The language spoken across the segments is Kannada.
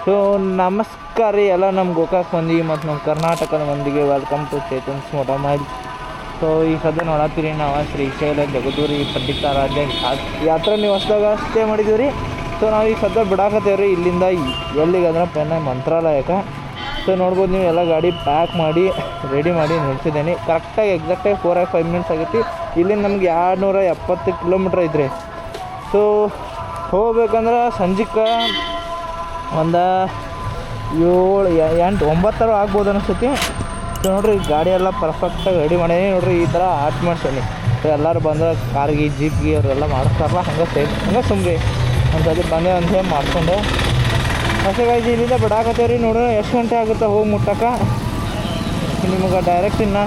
ಸೊ ನಮಸ್ಕಾರ ರೀ ಎಲ್ಲ ನಮ್ಮ ಗೋಕಾಕ್ ಮಂದಿಗೆ ಮತ್ತು ನಮ್ಮ ಕರ್ನಾಟಕದ ಮಂದಿಗೆ ವೆಲ್ಕಮ್ ಟು ಚೇತನ್ಸ್ ಮೊಟಮೈಲ್. ಸೊ ಈಗ ಸದ್ಯ ನೋಡತ್ತೀರಿ ನಾವು ಶ್ರೀಶೈಲ ಜಗದೂರಿ ಪಂಡಿತಾರ ಯಾತ್ರೆ ನೀವು ಹೊಸದಾಗ ಸ್ಟೇ ಮಾಡಿದ್ದೀವಿ ರೀ. ಸೊ ನಾವು ಈಗ ಸದ್ಯ ಬಿಡಾಕತ್ತೇವೆ ರೀ ಇಲ್ಲಿಂದ ಎಲ್ಲಿಗೆ ಅಂದ್ರೆ ಪೆನ್ನ ಮಂತ್ರಾಲಯಕ್ಕೆ. ಸೊ ನೋಡ್ಬೋದು ನೀವು ಎಲ್ಲ ಗಾಡಿ ಪ್ಯಾಕ್ ಮಾಡಿ ರೆಡಿ ಮಾಡಿ ನಿಲ್ಸಿದ್ದೀನಿ. ಕರೆಕ್ಟಾಗಿ ಎಕ್ಸಾಕ್ಟಾಗಿ 4 or 5 minutes ಆಗೈತಿ. ಇಲ್ಲಿಂದ ನಮ್ಗೆ 270 ಕಿಲೋಮೀಟ್ರ್ ಐತ್ರಿ. ಸೊ ಹೋಗ್ಬೇಕಂದ್ರೆ ಸಂಜೆಗೆ ಒಂದು 7, 8, 9 ಆಗ್ಬೋದು ಅನಿಸ್ತೈತಿ. ಸೊ ನೋಡಿರಿ ಗಾಡಿ ಎಲ್ಲ ಪರ್ಫೆಕ್ಟಾಗಿ ರೆಡಿ ಮಾಡೀನಿ. ನೋಡಿರಿ ಈ ಥರ ಆಟ್ ಮಾಡ್ಸೀನಿ. ಸೊ ಎಲ್ಲರೂ ಬಂದ್ರೆ ಕಾರ್ಗೆ ಜೀಪ್ಗೆ ಅವರೆಲ್ಲ ಮಾಡಿಸ್ತಾರಲ್ಲ ಹಂಗೆ ಸುಮ್ಮನೆ ಒಂದು ಸತಿ ಬಂದೆ ಅಂತ ಹೇಳಿ ಮಾಡಿಸ್ಕೊಂಡೆ. ಹೊಸಗಾಗಿ ಇಲ್ಲಿಂದ ಬಿಡಾಕತ್ತೇವೆ ರೀ. ನೋಡೋಣ ಎಷ್ಟು ಗಂಟೆ ಆಗುತ್ತೆ ಹೋಗಿ ಮುಟ್ಟಕ್ಕೆ. ನಿಮಗೆ ಡೈರೆಕ್ಟ್ ಇನ್ನು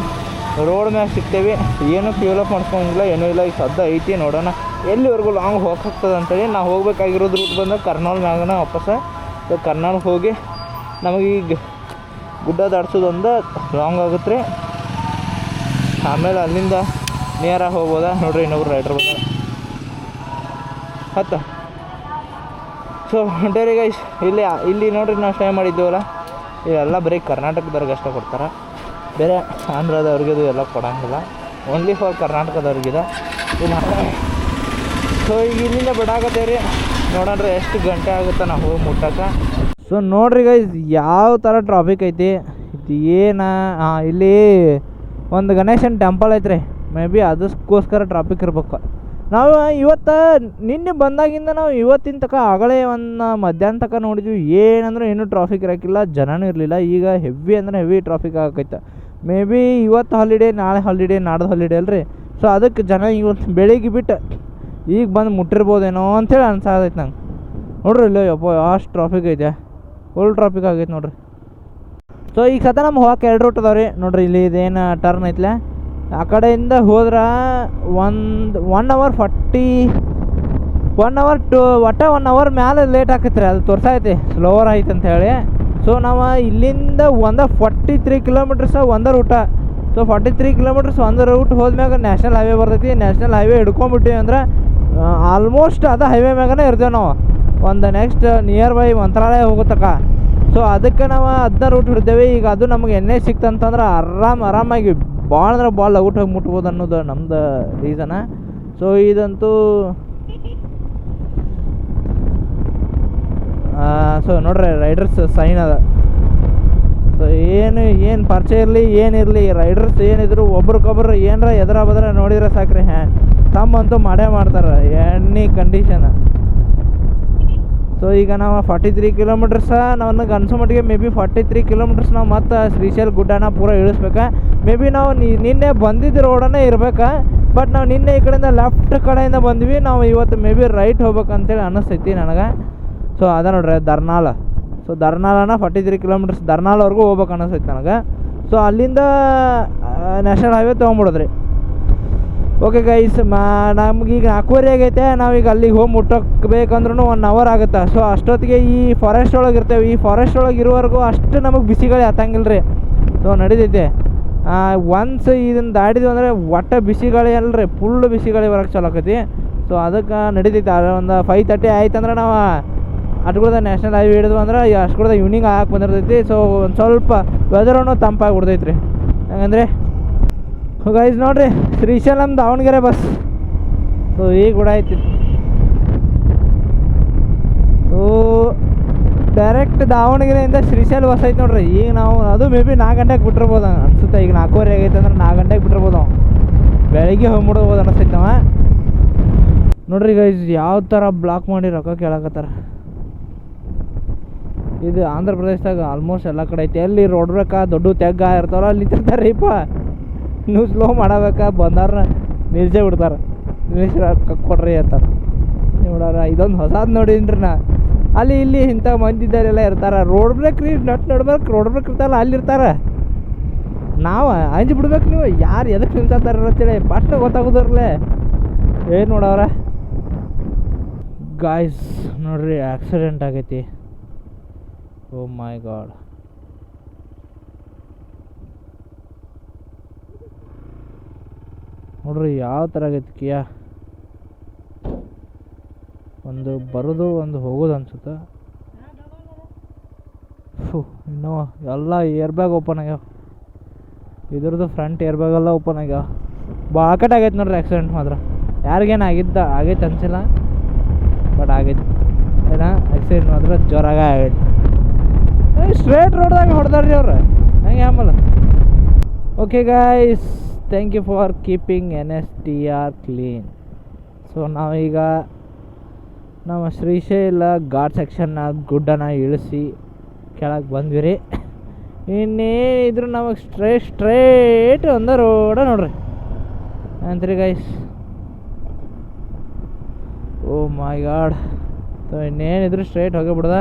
ರೋಡ್ ಮ್ಯಾಗ ಸಿಗ್ತೇವೆ. ಏನೂ ಫ್ಯೂಲ್ ಅಪ್ ಮಾಡ್ಸ್ಕೊಂಗಿಲ್ಲ ಏನೂ ಇಲ್ಲ. ಈಗ ಸದ್ಯ ಐತಿ ನೋಡೋಣ ಎಲ್ಲಿವರೆಗೂ ಲಾಂಗ್ ಹೋಗ್ತದೆ ಅಂತೇಳಿ. ನಾವು ಹೋಗ್ಬೇಕಾಗಿರೋದು ರೂಟ್ ಬಂದಾಗ ಕರ್ನಾಲ್ ಮ್ಯಾಗನ ವಾಪಸ್. ಸೊ ಕರ್ನಾಲ್ಗೆ ಹೋಗಿ ನಮಗೀಗ ಗುಡ್ಡ ದಾಡ್ಸೋದೊಂದು ಲಾಂಗ್ ಆಗುತ್ತೆ ರೀ. ಆಮೇಲೆ ಅಲ್ಲಿಂದ ನಿಯರಾಗಿ ಹೋಗ್ಬೋದಾ ನೋಡಿರಿ. ಇನ್ನೊಬ್ರು ರೈಡ್ರ್ ಬಂದ ಹತ್ತ. ಸೊ ಹೊಂಟೇರಿ ಗೈಸ್. ಇಲ್ಲಿ ನೋಡಿರಿ ನಾವು ಸ್ಟೇ ಮಾಡಿದ್ದೀವಲ್ಲ ಇವೆಲ್ಲ ಬರೀ ಕರ್ನಾಟಕದವ್ರಿಗೆ ಅಷ್ಟೇ ಕೊಡ್ತಾರೆ. ಬೇರೆ ಆಂಧ್ರದವ್ರಿಗೆ ಎಲ್ಲ ಕೊಡೋಂಗಿಲ್ಲ. ಓನ್ಲಿ ಫಾರ್ ಕರ್ನಾಟಕದವ್ರಿಗಿದೆ ಇಲ್ಲ. ಸೊ ಈಗ ಇಲ್ಲಿಂದ ಬಿಡಾಕತ್ತೇವೆ ರೀ. ನೋಡೋಣ ಎಷ್ಟು ಗಂಟೆ ಆಗುತ್ತೆ ನಾವು ಹೋಗಿ ಮುಟ್ಟಕ್ಕೆ. ಸೊ ನೋಡಿರಿ ಗೈಸ್ ಯಾವ ಥರ ಟ್ರಾಫಿಕ್ ಐತಿ. ಇದು ಇಲ್ಲಿ ಒಂದು ಗಣೇಶನ ಟೆಂಪಲ್ ಐತ್ರಿ. ಮೇ ಬಿ ಅದಕ್ಕೋಸ್ಕರ ಟ್ರಾಫಿಕ್ ಇರ್ಬೇಕು. ನಾವು ನಿನ್ನೆ ಬಂದಾಗಿಂದ ನಾವು ಇವತ್ತಿನ ತನಕ ಆಗಲೇ ಒಂದು ಮಧ್ಯಾಹ್ನ ತನಕ ನೋಡಿದ್ವಿ. ಏನಂದ್ರೆ ಏನೂ ಟ್ರಾಫಿಕ್ ಇರೋಕ್ಕಿಲ್ಲ, ಜನನೂ ಇರಲಿಲ್ಲ. ಈಗ ಹೆವಿ ಅಂದರೆ ಹೆವಿ ಟ್ರಾಫಿಕ್ ಆಗೈತೆ. ಮೇ ಬಿ ಇವತ್ತು ಹಾಲಿಡೇ, ನಾಳೆ ಹಾಲಿಡೇ, ನಾಡ್ದು ಹಾಲಿಡೇ ಅಲ್ರಿ. ಸೊ ಅದಕ್ಕೆ ಜನ ಇವತ್ತು ಬೆಳಿಗ್ಗೆ ಬಿಟ್ಟು ಈಗ ಬಂದು ಮುಟ್ಟಿರ್ಬೋದೇನೋ ಅಂಥೇಳಿ ಅನ್ಸಾದೈತೆ ನಂಗೆ. ನೋಡ್ರಿ ಇಲ್ಲ ಯಪ್ಪ ಅಷ್ಟು ಟ್ರಾಫಿಕ್ ಐತೆ. ಫುಲ್ ಟ್ರಾಫಿಕ್ ಆಗೈತೆ ನೋಡ್ರಿ. ಸೊ ಈಗ ಸತ ನಮ್ಗೆ ಹೋಗಕ್ಕೆ 2 ರೂಟ್ ಅದಾವೆ ರೀ. ನೋಡ್ರಿ ಇಲ್ಲಿ ಇದೇನು ಟರ್ನ್ ಐತ್ಲೆ ಆ ಕಡೆಯಿಂದ ಹೋದ್ರೆ 1 hour 40 1 hour ಒಟ್ಟು 1 hour ಮ್ಯಾಲೆ ಲೇಟ್ ಆಕೈತೆ ರೀ. ಅದು ತೋರ್ಸೈತಿ ಸ್ಲೋವರ್ ಐತೆ ಅಂತ ಹೇಳಿ. ಸೊ ನಾವು ಇಲ್ಲಿಂದ 43 ಕಿಲೋಮೀಟರ್ಸ್ ಒಂದು ರೂಟ. ಸೊ 43 ಕಿಲೋಮೀಟರ್ಸ್ ಒಂದು ರೂಟ್ ಹೋದ್ಮ್ಯಾಗ ನ್ಯಾಷನಲ್ ಹೈವೇ ಬರ್ತೈತಿ. ನ್ಯಾಷನಲ್ ಹೈವೇ ಹಿಡ್ಕೊಂಬಿಟ್ಟಿವಿ ಅಂದ್ರೆ ಆಲ್ಮೋಸ್ಟ್ ಅದು ಹೈವೇ ಮ್ಯಾಗನೇ ಇರ್ತೇವೆ ನಾವು. ಒಂದು ನೆಕ್ಸ್ಟ್ ನಿಯರ್ ಬೈ ಮಂತ್ರಾಲಯ ಹೋಗುತ್ತಕ್ಕ. ಸೊ ಅದಕ್ಕೆ ನಾವು ಅದನ್ನ ರೂಟ್ ಹಿಡ್ತೇವೆ. ಈಗ ಅದು ನಮಗೆ ಎಣ್ಣೆ ಸಿಕ್ತಂತಂದ್ರೆ ಆರಾಮಾಗಿ ಭಾಳ ಅಂದ್ರೆ ಭಾಳ ಲಗುಟ್ ಹೋಗಿ ಮುಟ್ಬೋದು ಅನ್ನೋದು ನಮ್ದು ರೀಸನ. ಸೊ ಇದಂತೂ ಸೊ ನೋಡ್ರಿ ರೈಡರ್ಸ್ ಸೈನ್ ಅದ. ಸೊ ಏನು ಪರಿಚಯ ಇರಲಿ ಏನಿರಲಿ ರೈಡರ್ಸ್ ಏನಿದ್ರು ಒಬ್ರಿಗೊಬ್ರು ಏನರ ಎದುರ ಬದ್ರ ನೋಡಿದ್ರೆ ಸಾಕ್ರಿ ತಮ್ಮಂತೂ ಮಾಡೇ ಮಾಡ್ತಾರೆ ಎಣ್ಣೆ ಕಂಡೀಷನ್. ಸೊ ಈಗ ನಾವು 43 ಕಿಲೋಮೀಟರ್ಸ ನನಗೆ ಅನ್ಸೋ ಮಟ್ಟಿಗೆ ಮೇ ಬಿ 43 ಕಿಲೋಮೀಟರ್ಸ್ ನಾವು ಮತ್ತು ಶ್ರೀಶೈಲ ಗುಡ್ಡನ ಪೂರ ಇಳಿಸ್ಬೇಕಾ. ಮೇ ಬಿ ನಾವು ನಿನ್ನೆ ಬಂದಿದ್ದ ರೋಡನ್ನೇ ಇರ್ಬೇಕಾ. ಬಟ್ ನಾವು ನಿನ್ನೆ ಈ ಕಡೆಯಿಂದ ಲೆಫ್ಟ್ ಕಡೆಯಿಂದ ಬಂದ್ವಿ. ನಾವು ಇವತ್ತು ಮೇ ಬಿ ರೈಟ್ ಹೋಗ್ಬೇಕಂತೇಳಿ ಅನ್ನಿಸ್ತೈತಿ ನನಗೆ. ಸೊ ಅದ ನೋಡ್ರಿ ಧರ್ನಾಳ. ಸೊ ಧರ್ನಾಳನ 43 ಕಿಲೋಮೀಟರ್ಸ್ ಧರ್ನಾಳವರೆಗೂ ಹೋಗ್ಬೇಕು ಅನ್ನಿಸ್ತೈತಿ ನನಗೆ. ಸೊ ಅಲ್ಲಿಂದ ನ್ಯಾಷನಲ್ ಹೈವೇ ತೊಗೊಂಬಿಡೋದ್ರಿ. ಓಕೆ ಗೈಸ್, ನಮ್ಗೀಗ 4:15 ಆಗೈತೆ. ನಾವೀಗ ಅಲ್ಲಿಗೆ ಹೋಗಿ ಮುಟ್ಟಬೇಕಂದ್ರೂ 1 hour ಆಗುತ್ತೆ. ಸೊ ಅಷ್ಟೊತ್ತಿಗೆ ಈ ಫಾರೆಸ್ಟ್ ಒಳಗೆ ಇರ್ತೇವೆ. ಈ ಫಾರೆಸ್ಟ್ ಒಳಗೆ ಇರೋವರೆಗೂ ಅಷ್ಟು ನಮಗೆ ಬಿಸಿಗಳು ಹತ್ತಂಗಿಲ್ಲ ರೀ. ಸೊ ನಡೀತೈತೆ. ಒನ್ಸ್ ಇದನ್ನು ದಾಡಿದ್ವಿ ಅಂದರೆ ಒಟ್ಟು ಬಿಸಿಗಾಳಿ ಅಲ್ರಿ ಫುಲ್ ಬಿಸಿಗಾಳಿ ಬರೋಕ್ಕೆ ಚಲೋ ಆಕೈತಿ. ಸೊ ಅದಕ್ಕೆ ನಡೀತೈತೆ. ಒಂದು 5:30 ಆಯ್ತಂದ್ರೆ ನಾವು ಅಟ್ಕೊಳ್ದ ನ್ಯಾಷನಲ್ ಹೈವೇ ಹಿಡಿದ್ವು ಅಂದ್ರೆ ಅಷ್ಟ್ಕೊಳ್ದ ಈವ್ನಿಂಗ್ ಆಗಕ್ಕೆ ಬಂದಿರ್ತೈತಿ. ಸೊ ಒಂದು ಸ್ವಲ್ಪ ವೆದರನ್ನು ತಂಪಾಗಿ ಬಿಡ್ತೈತೆ ರೀ. ಹಂಗಂದ್ರೆ ಗೈಸ್ ನೋಡ್ರಿ ಶ್ರೀಶೈಲಂ ದಾವಣಗೆರೆ ಬಸ್. ಸೊ ಈಗ ಬಿಡಾಯ್ತಿ. ಸೊ ಡೈರೆಕ್ಟ್ ದಾವಣಗೆರೆಯಿಂದ ಶ್ರೀಶೈಲ ಬಸ್ ಐತೆ ನೋಡ್ರಿ. ಈಗ ನಾವು ಅದು ಮೇ ಬಿ 4 ಗಂಟೆಗೆ ಬಿಟ್ಟಿರ್ಬೋದು ಅನ್ಸುತ್ತೆ. ಈಗ 4:15 ಆಗೈತೆ ಅಂದ್ರೆ 4 ಗಂಟೆಗೆ ಬಿಟ್ಟಿರ್ಬೋದು. ಬೆಳಗ್ಗೆ ಹೋಗ್ಬಿಡ್ಬೋದು ಅನಿಸ್ತೈತೆ ನಾವು. ನೋಡ್ರಿ ಗೈಸ್ ಯಾವ ಥರ ಬ್ಲಾಕ್ ಮಾಡಿ ರೊಕ್ಕ ಕೇಳಕತ್ತಾರ. ಇದು ಆಂಧ್ರ ಪ್ರದೇಶದಾಗ ಆಲ್ಮೋಸ್ಟ್ ಎಲ್ಲ ಕಡೆ ಐತೆ. ಎಲ್ಲಿ ರೋಡ್ ಬೇಕಾ ದೊಡ್ಡ ತೆಗ್ಗ ಇರ್ತಾವಲ್ಲ ಅಲ್ಲಿ ನಿಂತಿರ್ತಾರೀಪ. ನೀವು ಸ್ಲೋ ಮಾಡಬೇಕಾ ಬಂದಾರ ನಿಲ್ಸೇ ಬಿಡ್ತಾರೆ. ನಿಲ್ಲಿಸ್ರ ಕೊಡ್ರಿ ಅಂತಾರೆ. ನೋಡಾರ ಇದೊಂದು ಹೊಸದು ನೋಡಿನ್ರಿ ನಾ. ಅಲ್ಲಿ ಇಲ್ಲಿ ಇಂಥ ಮಂದಿದ್ದಾರೆಲ್ಲ ಇರ್ತಾರೆ. ರೋಡ್ ಬ್ರೇಕ್ ರೀ ನಟ್ ನೋಡ್ಬೇಕು. ರೋಡ್ ಬ್ರೇಕ್ ಇರ್ತಾರಲ್ಲ ಅಲ್ಲಿರ್ತಾರೆ. ನಾವು ಅಂಜಿ ಬಿಡ್ಬೇಕು. ನೀವು ಯಾರು ಎದಕ್ಕೆ ನಿಲ್ತಾರೆ ಅಂತೇಳಿ ಫಸ್ಟ್ ಗೊತ್ತಾಗೋದ್ರಲ್ಲೇ ಏನು ನೋಡವ್ರ. ಗಾಯ್ಸ್ ನೋಡ್ರಿ ಆಕ್ಸಿಡೆಂಟ್ ಆಗೈತಿ. ಓ ಮೈ ಗಾಡ್. ನೋಡ್ರಿ ಯಾವ ಥರ ಆಗೈತಿ ಕಿಯಾ. ಒಂದು ಬರೋದು ಒಂದು ಹೋಗೋದು ಅನ್ಸುತ್ತೆ. ಇನ್ನೂ ಎಲ್ಲ ಏರ್ ಬ್ಯಾಗ್ ಓಪನ್ ಆಗ್ಯಾವ. ಇದ್ರದ್ದು ಫ್ರಂಟ್ ಏರ್ ಬ್ಯಾಗೆಲ್ಲ ಓಪನ್ ಆಗ್ಯಾವ. ಬಾಕಟ್ ಆಗೈತೆ ನೋಡ್ರಿ ಆಕ್ಸಿಡೆಂಟ್ ಮಾತ್ರ. ಯಾರಿಗೇನು ಆಗೈತೆ ಅನ್ಸಿಲ್ಲ, ಬಟ್ ಆಗೈತೆ ಏನ ಆಕ್ಸಿಡೆಂಟ್ ಮಾತ್ರ ಜೋರಾಗ ಆಗೈತೆ. ಸ್ಟ್ರೇಟ್ ರೋಡ್ದಾಗ ಹೊಡೆದಾರ್ರಿ ಅವ್ರು, ಹಂಗೆ ಆಮೇಲೆ. Okay guys, thank you for keeping NSTR clean. ಸೊ ನಾವೀಗ ನಮ್ಮ ಶ್ರೀಶೈಲ ಘಾಟ್ ಸೆಕ್ಷನ್ನ ಗುಡ್ಡನ ಇಳಿಸಿ ಕೆಳಗೆ ಬಂದ್ವಿ ರೀ. ಇನ್ನೇನಿದ್ರು ನಮಗೆ ಸ್ಟ್ರೇಟ್ ಒಂದ ರೋಡ ನೋಡ್ರಿ ಅಂತ್ರಿ ಗೈಸ್. ಓ ಮೈ ಗಾಡ್. ಸೊ ಇನ್ನೇನಿದ್ರು ಸ್ಟ್ರೇಟ್ ಹೋಗೇ ಬಿಡ್ದ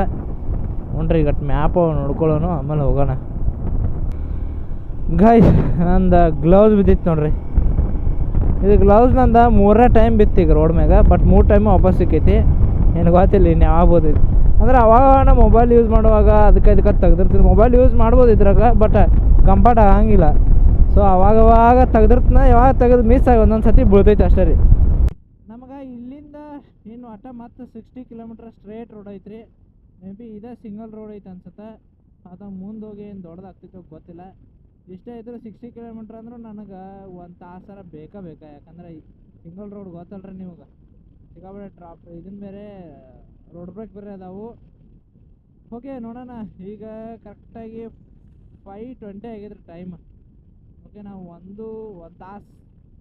ನೋಡ್ರಿ. ಈಗ ಮ್ಯಾಪ್ ನೋಡ್ಕೊಳ್ಳೋಣ, ಆಮೇಲೆ ಹೋಗೋಣ. ಗೈಸ್, ನಂದು ಗ್ಲೌಸ್ ಬಿದ್ದಿತ್ತು ನೋಡ್ರಿ. ಇದು ಗ್ಲೌಸ್ ನಂದು 3ನೇ ಟೈಮ್ ಬಿತ್ತು ಈಗ ರೋಡ್ ಮ್ಯಾಗ. ಬಟ್ 3 ಟೈಮ್ ವಾಪಸ್ ಸಿಕ್ಕೈತಿ. ಏನು ಗೊತ್ತಿಲ್ಲ ಇನ್ನು ಯಾವಾಗ ಬೋದೈತಿ ಅಂದ್ರೆ ಅವಾಗ ನಾವು ಮೊಬೈಲ್ ಯೂಸ್ ಮಾಡುವಾಗ ಅದಕ್ಕೆ ತೆಗ್ದಿರ್ತೀನಿ. ಮೊಬೈಲ್ ಯೂಸ್ ಮಾಡ್ಬೋದು ಇದ್ರಾಗ, ಬಟ್ ಕಂಫರ್ಟ್ ಆಗಂಗಿಲ್ಲ. ಸೊ ಅವಾಗ ತೆಗ್ದಿರ್ತೀನಿ. ಯಾವಾಗ ತೆಗೆದು ಮಿಸ್ ಆಗಿ ಒಂದೊಂದು ಸತಿ ಬೀಳ್ತೈತೆ ಅಷ್ಟೇ ರೀ. ನಮಗೆ ಇಲ್ಲಿಂದ ಇನ್ನು ಅಟ ಮತ್ತು 60 ಕಿಲೋಮೀಟ್ರ್ ಸ್ಟ್ರೇಟ್ ರೋಡ್ ಐತ್ರಿ. ಮೇ ಬಿ ಇದೇ ಸಿಂಗಲ್ ರೋಡ್ ಐತೆ ಅನ್ಸುತ್ತೆ. ಅದು ಮುಂದೆ ಹೋಗಿ ಏನು ದೊಡ್ಡದಾಗ್ತೈತೋ ಗೊತ್ತಿಲ್ಲ. ಇಷ್ಟೇ ಇದ್ರೆ 60 ಕಿಲೋಮೀಟ್ರ್ ಅಂದ್ರೆ ನನಗೆ 1 ತಾಸರ ಬೇಕಾ. ಯಾಕಂದ್ರೆ ಸಿಂಗಲ್ ರೋಡ್ ಗೊತ್ತಲ್ರಿ ನಿಮ್ಗೆ, ಸಿಕ್ಕಾಪಟ್ಟೆ ಇದನ್ನ ಬೇರೆ ರೋಡ್ ಬ್ರೇಕ್ ಬೇರೆ ಅದಾವು. ಓಕೆ ನೋಡೋಣ. ಈಗ ಕರೆಕ್ಟಾಗಿ 5:20 ಆಗಿದ್ರೆ ಟೈಮ್. ಓಕೆ, ನಾವು ಒಂದು ತಾಸು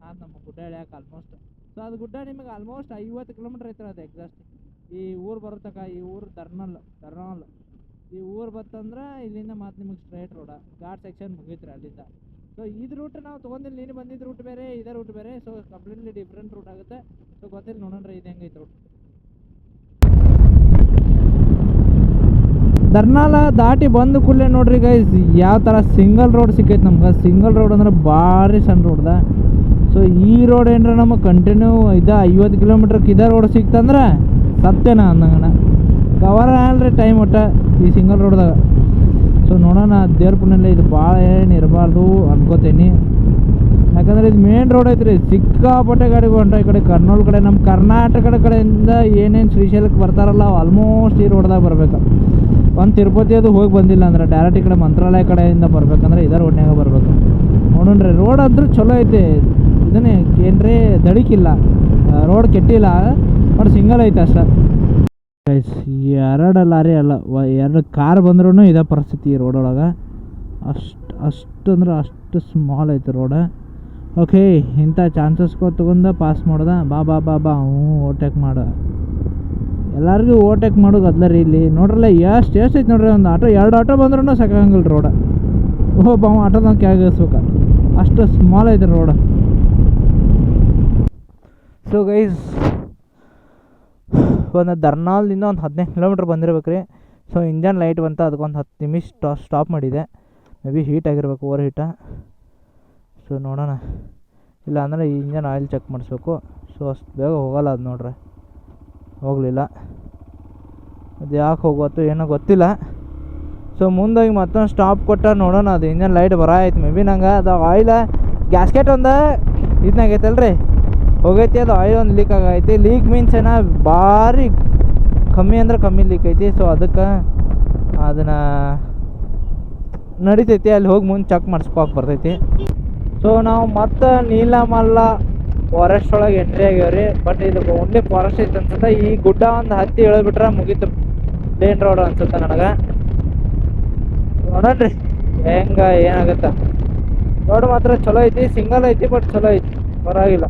ಆದ ನಮ್ಮ ಗುಡ್ಡ ಇಳ್ಯಾಕೆ ಆಲ್ಮೋಸ್ಟ್. ಸೊ ಅದು ಗುಡ್ಡ ನಿಮಗೆ ಆಲ್ಮೋಸ್ಟ್ 50 ಕಿಲೋಮೀಟ್ರ್ ಐತ್ರಿ. ಅದು ಎಕ್ಸಾಕ್ಟ್ ಈ ಊರು ಬರೋತಕ. ಈ ಊರು ದರ್ನಾಲ್ ಈ ಊರು ಬತ್ತಂದ್ರೆ ಇಲ್ಲಿಂದ ಮತ್ತೆ ನಿಮಗೆ ಸ್ಟ್ರೈಟ್ ರೋಡ ಘಾಟ್ ಸೆಕ್ಷನ್ ಮುಗೀತ್ರಿ ಅಲ್ಲಿಂದ. ಸೊ ಇದು ರೂಟ್ ನಾವು ತೊಗೊಂಡಿಲ್ಲ, ನೀನು ಬಂದಿದ್ದು ರೂಟ್ ಬೇರೆ, ಇದೇ ರೂಟ್ ಬೇರೆ. ಸೊ ಕಂಪ್ಲೀಟ್ಲಿ ಡಿಫ್ರೆಂಟ್ ರೂಟ್ ಆಗುತ್ತೆ. ಸೊ ಗೊತ್ತಿಲ್ಲ, ನೋಡೋಣ ಇದು ಹೆಂಗೈತೆ ರೂಟ್. ದರ್ನಾಲ ದಾಟಿ ಬಂದು ಕೂಡಲೇ ನೋಡ್ರಿ ಗೈಸ್, ಯಾವ ಥರ ಸಿಂಗಲ್ ರೋಡ್ ಸಿಕ್ಕೈತೆ ನಮ್ಗೆ. ಸಿಂಗಲ್ ರೋಡ್ ಅಂದ್ರೆ ಭಾರಿ ಸಣ್ಣ ರೋಡ್ದ. ಸೊ ಈ ರೋಡ್ ಏನ್ರ ನಮಗೆ ಕಂಟಿನ್ಯೂ 50 ಕಿಲೋಮೀಟ್ರ್ಗೆ ಇದೇ ರೋಡ್ ಸಿಕ್ತಂದ್ರೆ ಸತ್ಯನ ಅಂದಂಗಣ ಕವರ್ ಆಗಲ್ರಿ ಟೈಮ್ ಒಟ್ಟು ಈ ಸಿಂಗಲ್ ರೋಡ್ದಾಗ. ಸೊ ನೋಡೋಣ, ದೇವ್ರ ಪುಣ್ಯಲ್ಲೇ ಇದು ಭಾಳ ಏನು ಇರಬಾರ್ದು ಅನ್ಕೋತೀನಿ. ಯಾಕಂದ್ರೆ ಇದು ಮೇನ್ ರೋಡ್ ಐತ್ರಿ. ಸಿಕ್ಕಾಪಟ್ಟೆ ಗಾಡಿಗಳು ಹೊಂಟ ಈ ಕಡೆ ಕರ್ನೂಲ್ ಕಡೆ. ನಮ್ಮ ಕರ್ನಾಟಕದ ಕಡೆಯಿಂದ ಏನೇನು ಶ್ರೀಶೈಲಕ್ಕೆ ಬರ್ತಾರಲ್ಲ ಆಲ್ಮೋಸ್ಟ್ ಈ ರೋಡ್ದಾಗ ಬರ್ಬೇಕು. ಒಂದು ತಿರುಪತಿ ಅದು ಹೋಗಿ ಬಂದಿಲ್ಲ ಅಂದ್ರೆ ಡೈರೆಕ್ಟ್ ಈ ಕಡೆ ಮಂತ್ರಾಲಯ ಕಡೆಯಿಂದ ಬರ್ಬೇಕಂದ್ರೆ ಇದೇ ರೋಡ್ನಾಗ ಬರ್ಬೇಕು. ನೋಡೋಣ್ರಿ, ರೋಡ್ ಅಂತೂ ಚಲೋ ಐತೆ. ಇದನ್ನೇ ಏನ್ರಿ ದಡಿಕಿಲ್ಲ, ರೋಡ್ ಕೆಟ್ಟಿಲ್ಲ, ಬಟ್ ಸಿಂಗಲ್ ಐತೆ ಅಷ್ಟೇ. 2 ಲಾರಿ ಅಲ್ಲ, 2 ಕಾರ್ ಬಂದ್ರೂ ಇದೇ ಪರಿಸ್ಥಿತಿ ಈ ರೋಡ್ ಒಳಗೆ. ಅಷ್ಟು ಅಂದ್ರೆ ಅಷ್ಟು ಸ್ಮಾಲ್ ಐತೆ ರೋಡ. ಓಕೆ, ಇಂಥ ಚಾನ್ಸಸ್ಗಳು ತೊಗೊಂಡು ಪಾಸ್ ಮಾಡ್ದೆ. ಬಾ ಓವರ್ಟೇಕ್ ಮಾಡು. ಎಲ್ಲರಿಗೂ ಓವರ್ಟೇಕ್ ಮಾಡೋದು ಗದ್ಲರಿ ಇಲ್ಲಿ ನೋಡ್ರಲ್ಲ. ಎಷ್ಟು ಐತೆ ನೋಡ್ರಿ. ಒಂದು ಆಟೋ 2 ಆಟೋ ಬಂದ್ರೂ ಸಾಕಾಗಂಗಿಲ್ಲ ರೋಡ. ಅವ ಆಟೋದಾಗ ಕ್ಯಾಗಿಸ್ಬೇಕು, ಅಷ್ಟು ಸ್ಮಾಲ್ ಐತೆ ರೋಡ. ಸೊ ಗೈಸ್, ಒಂದು ದರ್ನಾಲ್ದಿಂದ ಒಂದು 15 ಕಿಲೋಮೀಟ್ರ್ ಬಂದಿರ್ಬೇಕು ರೀ. ಸೊ ಇಂಜನ್ ಲೈಟ್ ಬಂತ, ಅದಕ್ಕೊಂದು 10 ನಿಮಿಷ ಸ್ಟಾಪ್ ಮಾಡಿದೆ. ಮೇ ಬಿ ಹೀಟ್ ಆಗಿರ್ಬೇಕು, ಓವರ್ ಹೀಟ. ಸೊ ನೋಡೋಣ, ಇಲ್ಲ ಅಂದರೆ ಈ ಇಂಜನ್ ಆಯಿಲ್ ಚೆಕ್ ಮಾಡಿಸ್ಬೇಕು. ಸೊ ಅಷ್ಟು ಬೇಗ ಹೋಗಲ್ಲ ಅದು ನೋಡ್ರಿ, ಹೋಗಲಿಲ್ಲ. ಅದು ಯಾಕೆ ಹೋಗುತ್ತೋ ಏನೋ ಗೊತ್ತಿಲ್ಲ. ಸೊ ಮುಂದೋಗಿ ಮತ್ತೊಂದು ಸ್ಟಾಪ್ ಕೊಟ್ಟ ನೋಡೋಣ. ಅದು ಇಂಜನ್ ಲೈಟ್ ಬರಾಯ್ತು. ಮೇ ಬಿ ನಂಗೆ ಅದು ಆಯಿಲ್ ಗ್ಯಾಸ್ಕೆಟ್ ಒಂದು ಇದನ್ನಾಗೈತಲ್ರಿ, ಹೋಗೈತಿ. ಅದು ಆಯಿಲ್ ಒಂದು ಲೀಕ್ ಆಗೈತಿ. ಲೀಕ್ ಮೀನ್ಸ್ ಏನೋ ಭಾರಿ ಕಮ್ಮಿ ಅಂದ್ರೆ ಕಮ್ಮಿ ಲೀಕ್ ಐತಿ. ಸೊ ಅದಕ್ಕೆ ಅದನ್ನು ನಡಿತೈತಿ, ಅಲ್ಲಿ ಹೋಗಿ ಮುಂದೆ ಚೆಕ್ ಮಾಡಿಸ್ಕೋಕೆ ಬರ್ತೈತಿ. ಸೊ ನಾವು ಮತ್ತೆ ನೀಲಮಲ್ಲ ಫಾರೆಸ್ಟ್ ಒಳಗೆ ಎಂಟ್ರಿ ಆಗ್ಯಾವ್ರಿ. ಬಟ್ ಇದು ಓನ್ಲಿ ಫಾರೆಸ್ಟ್ ಐತೆ ಅನ್ಸುತ್ತೆ. ಈ ಗುಡ್ಡ ಒಂದು ಹತ್ತಿ ಇಳಿದ್ಬಿಟ್ರೆ ಮುಗೀತು, ಪ್ಲೇನ್ ರೋಡ್ ಅನ್ಸುತ್ತೆ ನನಗೆ. ನೋಡೋಣ್ರಿ ಹೆಂಗೆ ಏನಾಗುತ್ತೆ. ರೋಡ್ ಮಾತ್ರ ಚಲೋ ಐತಿ, ಸಿಂಗಲ್ ಐತಿ, ಬಟ್ ಚಲೋ ಐತಿ, ಪರವಾಗಿಲ್ಲ.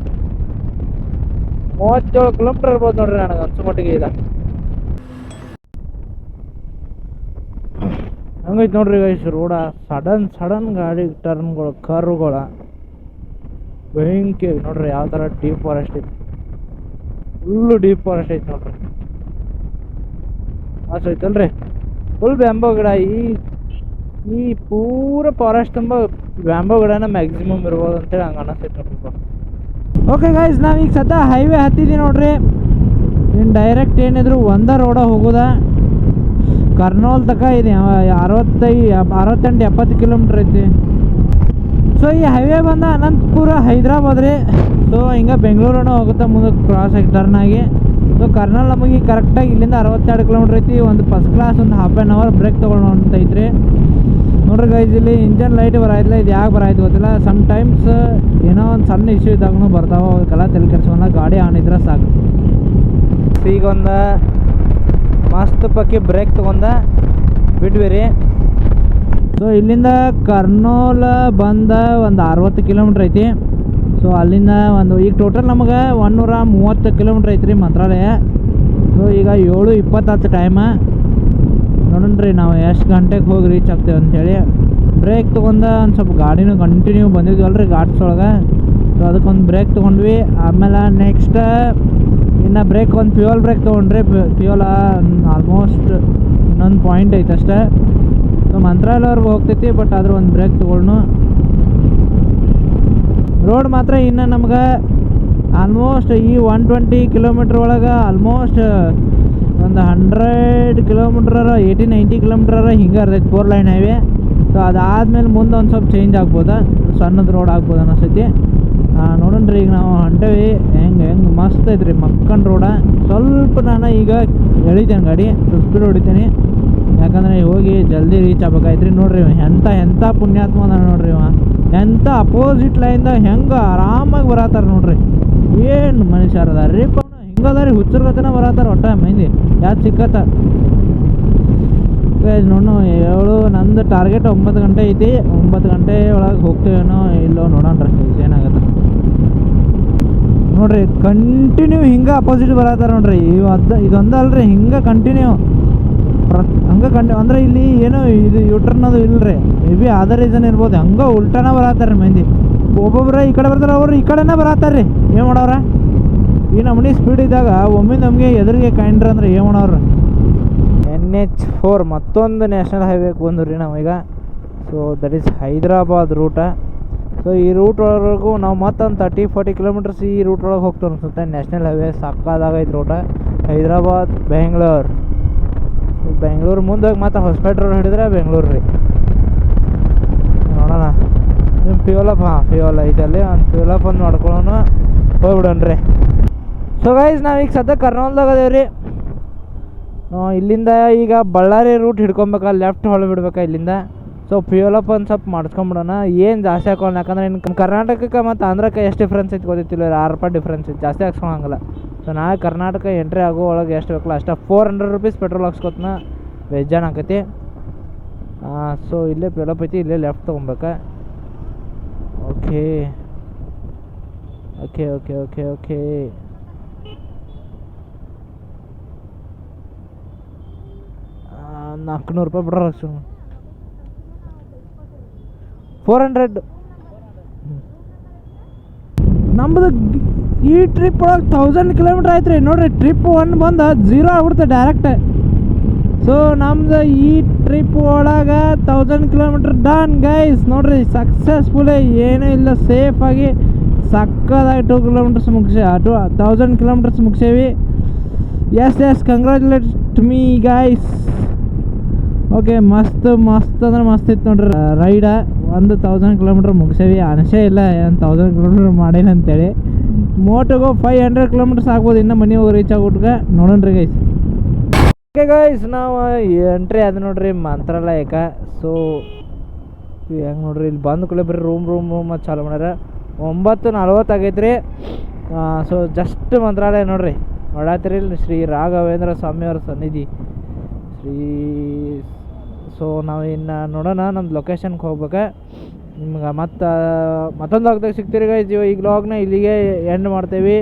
37 ಕಿಲೋಮೀಟ್ರ್ ಇರ್ಬೋದು ನೋಡ್ರಿ ನನಗೆ ಅನ್ಸೋ ಮಟ್ಟಿಗೆ. ಇದೆ ಹಂಗೈತೆ ನೋಡ್ರಿ ಗೈಸ್ ರೋಡ. ಸಡನ್ ಗಾಡಿ ಟರ್ನ್ಗಳು, ಕರ್ವ್ಗಳ ಭಯಂಕರ ನೋಡ್ರಿ. ಯಾವ ಥರ ಡೀಪ್ ಫಾರೆಸ್ಟ್ ಐತಿ, ಫುಲ್ಲು ಡೀಪ್ ಫಾರೆಸ್ಟ್ ಐತಿ ನೋಡ್ರಿ. ಆಸು ಐತಲ್ರಿ, ಫುಲ್ ಬ್ಯಾಂಬೋ ಗಿಡ. ಈ ಪೂರ ಫಾರೆಸ್ಟ್ ತುಂಬ ಬ್ಯಾಂಬೋ ಗಿಡನ ಮ್ಯಾಕ್ಸಿಮಮ್ ಇರ್ಬೋದು ಅಂತೇಳಿ ಹಂಗೆ ಅನ್ನಿಸ್ತೈತೆ ನೋಡ್ರಿ. ಓಕೆ ಗೈಸ್, ನಾವೀಗ ಸದ್ಯ ಹೈವೇ ಹತ್ತಿದ್ದೀವಿ ನೋಡ್ರಿ. ಇನ್ನು ಡೈರೆಕ್ಟ್ ಏನಿದ್ರು ಒಂದೇ ರೋಡ ಹೋಗೋದ. ಕರ್ನೂಲ್ ತನಕ ಇದೆ 68-70 ಕಿಲೋಮೀಟ್ರ್ ಐತಿ. ಸೊ ಈ ಹೈವೇ ಬಂದ ಅನಂತಪುರ ಹೈದ್ರಾಬಾದ್ ರೀ. ಸೊ ಹಿಂಗೆ ಬೆಂಗಳೂರನ್ನು ಹೋಗುತ್ತೆ ಮುಂದೆ ಕ್ರಾಸ್ ಆಗಿ ಟರ್ನ್ ಆಗಿ. ಸೊ ಕರ್ನಲ್ ನಮಗೆ ಕರೆಕ್ಟಾಗಿ ಇಲ್ಲಿಂದ 62 ಕಿಲೋಮೀಟ್ರ್ ಐತಿ. ಒಂದು ಫಸ್ಟ್ ಕ್ಲಾಸ್ ಒಂದು ಹಾಫ್ ಆ್ಯನ್ ಅವರ್ ಬ್ರೇಕ್ ತೊಗೊಳ್ಳೋಣ ಅಂತ ಐತ್ರಿ. ನೋಡ್ರಿ ಗೈಸ್, ಇಲ್ಲಿ ಇಂಜನ್ ಲೈಟ್ ಬರಾಯ್ತಿಲ್ಲ. ಇದು ಯಾಕೆ ಬರಾಯ್ತು ಗೊತ್ತಿಲ್ಲ. ಸಮ್ ಟೈಮ್ಸ್ ಏನೋ ಒಂದು ಸಣ್ಣ ಇಶ್ಯೂ ಇದ್ದಾಗೂ ಬರ್ತಾವೆ. ಅವಕ್ಕೆಲ್ಲ ತಲೆ ಕೆಡ್ಸ್ಕೊಂಡ ಗಾಡಿ ಆನ್ ಇದ್ರೆ ಸಾಕು. ಈಗ ಒಂದು ಮಸ್ತ್ ಪಕ್ಕಿ ಬ್ರೇಕ್ ತೊಗೊಂಡ ಬಿಟ್ವಿ ರೀ. ಸೊ ಇಲ್ಲಿಂದ ಕರ್ನೂಲ್ ಬಂದ ಒಂದು 60 ಕಿಲೋಮೀಟ್ರ್ ಐತಿ. ಸೊ ಅಲ್ಲಿಂದ ಈಗ ಟೋಟಲ್ ನಮಗೆ 130 ಕಿಲೋಮೀಟ್ರ್ ಐತ್ರಿ ಮಂತ್ರಾಲಯ. ಸೊ ಈಗ 7:20 ಟೈಮ. ನೋಡೋಣ್ರಿ ನಾವು ಎಷ್ಟು ಗಂಟೆಗೆ ಹೋಗಿ ರೀಚ್ ಆಗ್ತೇವೆ ಅಂಥೇಳಿ. ಬ್ರೇಕ್ ತೊಗೊಂಡ ಒಂದು ಸ್ವಲ್ಪ ಗಾಡಿನೂ ಕಂಟಿನ್ಯೂ ಬಂದಿದ್ವಲ್ರಿ ಘಾಟ್ಸ್ ಒಳಗೆ. ಸೊ ಅದಕ್ಕೊಂದು ಬ್ರೇಕ್ ತೊಗೊಂಡ್ವಿ. ಆಮೇಲೆ ನೆಕ್ಸ್ಟ್ ಇನ್ನು ಬ್ರೇಕ್ ಒಂದು ಫ್ಯೂಯಲ್ ಬ್ರೇಕ್ ತೊಗೊಂಡ್ರಿ. ಫ್ಯೂಯಲ್ ಆಲ್ಮೋಸ್ಟ್ ಇನ್ನೊಂದು ಪಾಯಿಂಟ್ ಐತೆ ಅಷ್ಟೇ. ಸೊ ಮಂತ್ರಾಲಯವ್ರಿಗೆ ಹೋಗ್ತೈತಿ, ಬಟ್ ಆದ್ರೆ ಒಂದು ಬ್ರೇಕ್ ತೊಗೊಂಡು. ರೋಡ್ ಮಾತ್ರ ಇನ್ನು ನಮ್ಗೆ ಆಲ್ಮೋಸ್ಟ್ ಈ 120 ಕಿಲೋಮೀಟ್ರ್ ಒಳಗೆ ಆಲ್ಮೋಸ್ಟ್ ಒಂದು 100 ಕಿಲೋಮೀಟ್ರ್ 80-90 ಕಿಲೋಮೀಟ್ರ್ ಹಿಂಗೆ ಇರ್ತೈತಿ 4 ಲೈನ್ ಹೈವೇ. ಸೊ ಅದಾದಮೇಲೆ ಮುಂದೆ ಒಂದು ಸ್ವಲ್ಪ ಚೇಂಜ್ ಆಗ್ಬೋದಾ, ಸಣ್ಣದು ರೋಡ್ ಆಗ್ಬೋದು ಅನ್ನಿಸ್ತೈತಿ. ನೋಡೋಣ್ರಿ ಈಗ ನಾವು ಹೊಂಟೇವಿ. ಹೆಂಗೆ ಮಸ್ತ್ ಐತ್ರಿ ಮಕ್ಕನ್ ರೋಡ. ಸ್ವಲ್ಪ ನಾನು ಈಗ ಎಳಿತೇನೆ ಗಾಡಿ, ಸ್ವಲ್ಪ ಸ್ಪೀಡ್ ಹೊಡಿತೀನಿ. ಯಾಕಂದರೆ ಹೋಗಿ ಜಲ್ದಿ ರೀಚ್ ಆಗ್ಬೇಕಾಯ್ತ್ರಿ. ನೋಡ್ರಿ ಎಂಥ ಪುಣ್ಯಾತ್ಮ ಅದ ನೋಡ್ರಿ. ಎಂಥ ಅಪೋಸಿಟ್ ಲೈನ್ದ ಹೆಂಗೆ ಆರಾಮಾಗಿ ಬರತ್ತಾರ ನೋಡ್ರಿ. ಏನು ಮನುಷ್ಯರು ಅದಾರ ರೀ ಪ, ಹಿಂಗದಾರಿ ಹುಚ್ಚರ್ಗತನ ಬರತ್ತಾರ ಒಟ್ಟ ಮಂದಿ. ಯಾವ್ದು ಸಿಕ್ಕತ್ತ ನೋಡು. ನಂದು ಟಾರ್ಗೆಟ್ 9 ಗಂಟೆ ಐತಿ. 9 ಗಂಟೆ ಒಳಗೆ ಹೋಗ್ತೀವೇನೋ ಇಲ್ಲೋ ನೋಡೋಣ್ರಿ ಏನಾಗತ್ತೆ ನೋಡ್ರಿ. ಕಂಟಿನ್ಯೂ ಹಿಂಗೆ ಅಪೋಸಿಟ್ ಬರತ್ತಾರ ನೋಡ್ರಿ. ಇದೊಂದು ಅಲ್ರಿ, ಹಿಂಗೆ ಕಂಟಿನ್ಯೂ ಹಂಗೆ ಅಂದ್ರೆ ಇಲ್ಲಿ ಏನೋ ಇದು ಯೂಟರ್ನ್ ಅದು ಇಲ್ಲರಿ. ಮೇ ಬಿ ಅದರ್ ರೀಸನ್ ಇರ್ಬೋದು. ಹಂಗೆ ಉಲ್ಟಾನ ಬರತ್ತಾರ ಮಂದಿ. ಒಬ್ಬೊಬ್ರ ಈ ಕಡೆ ಬರ್ತಾರೆ, ಅವ್ರು ಈ ಕಡೆನೇ ಬರತ್ತಾರ್ರಿ. ಏನು ಮಾಡೋರ ಈ ನಮ್ಮನಿ ಸ್ಪೀಡ್ ಇದ್ದಾಗ ಒಮ್ಮೆ ನಮಗೆ ಎದುರಿಗೆ ಕಾಯ್ಡ್ರ ಅಂದ್ರೆ ಏನು ಮಾಡೋರು. NH4 ಮತ್ತೊಂದು ನ್ಯಾಷನಲ್ ಹೈವೇಗೆ ಬಂದ್ರಿ ನಾವೀಗ. ಸೊ ದಟ್ ಈಸ್ ಹೈದ್ರಾಬಾದ್ ರೂಟ. ಸೊ ಈ ರೂಟ್ ಒಳಗೂ ನಾವು ಮತ್ತೊಂದು 30-40 ಕಿಲೋಮೀಟರ್ಸ್ ಈ ರೂಟ್ ಒಳಗೆ ಹೋಗ್ತೀವಿ ಅನ್ಸುತ್ತೆ. ನ್ಯಾಷನಲ್ ಹೈವೇ ಸಾಕಾದಾಗೈತೆ ರೂಟ. ಹೈದ್ರಾಬಾದ್ ಬೆಂಗಳೂರು ಮುಂದೆ ಹೋಗಿ ಮತ್ತೆ ಹೊಸಪೇಟೆ ರೋಡ್ ಹಿಡಿದ್ರೆ ಬೆಂಗಳೂರು ರೀ. ನೋಡೋಣ ನಿಮ್ಮ ಫ್ಯೂಯಲ್ ಐತೆ ಅಲ್ಲಿ. ಒಂದು ಫ್ಯೂಯಲ್ ಅಪ್ ಒಂದು ಮಾಡ್ಕೊಳ್ಳೋಣ, ಹೋಗ್ಬಿಡೋಣ್ರಿ. ಸೊ ಗೈಸ್ ನಾವೀಗ ಸದ್ಯ ಕರ್ನೂಲ್ದಾಗ ಅದೇವ್ರಿ. ಇಲ್ಲಿಂದ ಈಗ ಬಳ್ಳಾರಿ ರೂಟ್ ಹಿಡ್ಕೊಬೇಕಾ, ಲೆಫ್ಟ್ ಹೊಳ್ಬಿಡ್ಬೇಕಾ ಇಲ್ಲಿಂದ. ಸೊ ಫ್ಯೂಯಲ್ ಅಪ್ ಒಂದು ಸ್ವಲ್ಪ ಮಾಡಿಸ್ಕೊಂಬಿಡೋಣ. ಏನು ಜಾಸ್ತಿ ಹಾಕೊಳ್ಳೋಣ, ಯಾಕಂದ್ರೆ ಇನ್ನು ಕರ್ನಾಟಕಕ್ಕೆ ಮತ್ತು ಆಂಧ್ರಕ್ಕೆ ಎಷ್ಟು ಡಿಫ್ರೆನ್ಸ್ ಐತೆ ಗೊತ್ತಿಲ್ಲ. 6 ರೂಪಾಯಿ ಡಿಫ್ರೆನ್ಸ್ ಐತೆ, ಜಾಸ್ತಿ ಹಾಕ್ಸ್ಕೊಳಂಗಿಲ್ಲ. ಸೊ ನಾಳೆ ಕರ್ನಾಟಕ ಎಂಟ್ರಿ ಆಗೋ ಒಳಗೆ ಎಷ್ಟು ಬೇಕಲ್ಲ ಅಷ್ಟೇ 400 ರೂಪೀಸ್ ಪೆಟ್ರೋಲ್ ಹಾಕ್ಸ್ಕೊತನ ಬೇಜಾನ್ ಆಕೈತಿ. ಸೊ ಇಲ್ಲೇ ಫ್ಯೂಯಲ್ ಅಪ್ ಐತಿ, ಇಲ್ಲೇ ಲೆಫ್ಟ್ ತೊಗೊಬೇಕಾ. ಓಕೆ 400 ರೂಪಾಯಿ ಪೆಟ್ರೋಲ್ ಹಾಕ್ಸೋಣ. 400 ನಮ್ಮದು ಈ ಟ್ರಿಪ್ ಒಳಗೆ 1000 ಕಿಲೋಮೀಟ್ರ್ ಆಯ್ತು ರೀ. ನೋಡಿರಿ ಟ್ರಿಪ್ 1 ಬಂದು 0 ಆಗ್ಬಿಡುತ್ತೆ ಡೈರೆಕ್ಟ್. ಸೊ ನಮ್ದು ಈ ಟ್ರಿಪ್ ಒಳಗೆ 1000 ಕಿಲೋಮೀಟ್ರ್ ಡನ್ ಗೈಸ್. ನೋಡಿರಿ ಸಕ್ಸಸ್ಫುಲಿ ಏನೂ ಇಲ್ಲ, ಸೇಫಾಗಿ ಸಕ್ಕದಾಗಿ 2 ಕಿಲೋಮೀಟರ್ಸ್ 1000 ಕಿಲೋಮೀಟರ್ಸ್ ಮುಗಿಸೇವಿ. Yes congratulate to me guys. Okay ಮಸ್ತ್ ಅಂದ್ರೆ ಮಸ್ತ್ ಇತ್ತು ನೋಡ್ರಿ ರೈಡ. 1000 ಕಿಲೋಮೀಟ್ರ್ ಮುಗಿಸೇವಿ. ಅನಿಸೇ ಇಲ್ಲ 1000 ಕಿಲೋಮೀಟ್ರ್ ಮಾಡೇನ ಅಂತೇಳಿ. ಮೋಟೋಗೋ 500 ಕಿಲೋಮೀಟರ್ಸ್ ಆಗ್ಬೋದು ಇನ್ನು ಮನೆ ಹೋಗಿ ರೀಚ್ ಆಗೋಟ್ಗೆ. ನೋಡೋಣ್ರಿ ಗೈಸ್. ಓಕೆ ಗೈಸ್ ನಾವು ಎಂಟ್ರಿ ಅದು ನೋಡ್ರಿ ಮಂತ್ರಾಲಯಕ್ಕೆ. ಸೊ ಹೆಂಗೆ ನೋಡ್ರಿ ಇಲ್ಲಿ ಬಂದು ಕೂಡಲೇ ಬರೀ ರೂಮ್ ಚಾಲು ಮಾಡ್ಯಾರ. 9:40 ಆಗೈತೆ ರೀ. ಸೊ ಜಸ್ಟ್ ಮಂತ್ರಾಲಯ ನೋಡ್ರಿ ನೋಡತ್ತೀರಿ ಇಲ್ಲಿ ಶ್ರೀ ರಾಘವೇಂದ್ರ ಸ್ವಾಮಿಯವ್ರ ಸನ್ನಿಧಿ ಸೊ ನಾವು ಇನ್ನು ನೋಡೋಣ ನಮ್ದು ಲೊಕೇಶನ್ಗೆ ಹೋಗ್ಬೇಕು. ನಿಮ್ಗೆ ಮತ್ತೊಂದು ಲಾಗ್ದಾಗ ಸಿಗ್ತೀರಿ ಗೈಸ್. ಈ ಲಾಗ್ನ ಇಲ್ಲಿಗೆ ಎಂಡ್ ಮಾಡ್ತೇವೆ.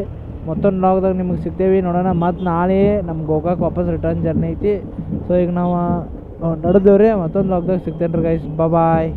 ಮತ್ತೊಂದು ಲಾಗ್ದಾಗ ನಿಮಗೆ ಸಿಗ್ತೇವೆ. ನೋಡೋಣ ಮತ್ತು ನಾಳೆ ನಮ್ಗೆ ಗೋಕಾಕ್ ವಾಪಸ್ ರಿಟರ್ನ್ ಜರ್ನಿ ಐತಿ. ಸೊ ಈಗ ನಾವು ನಡೆದೇವ್ರಿ. ಮತ್ತೊಂದು ಲಾಗ್ದಾಗ ಸಿಗ್ತೇನೆ ರೀ ಗೈಸ್. ಬಾಯ್.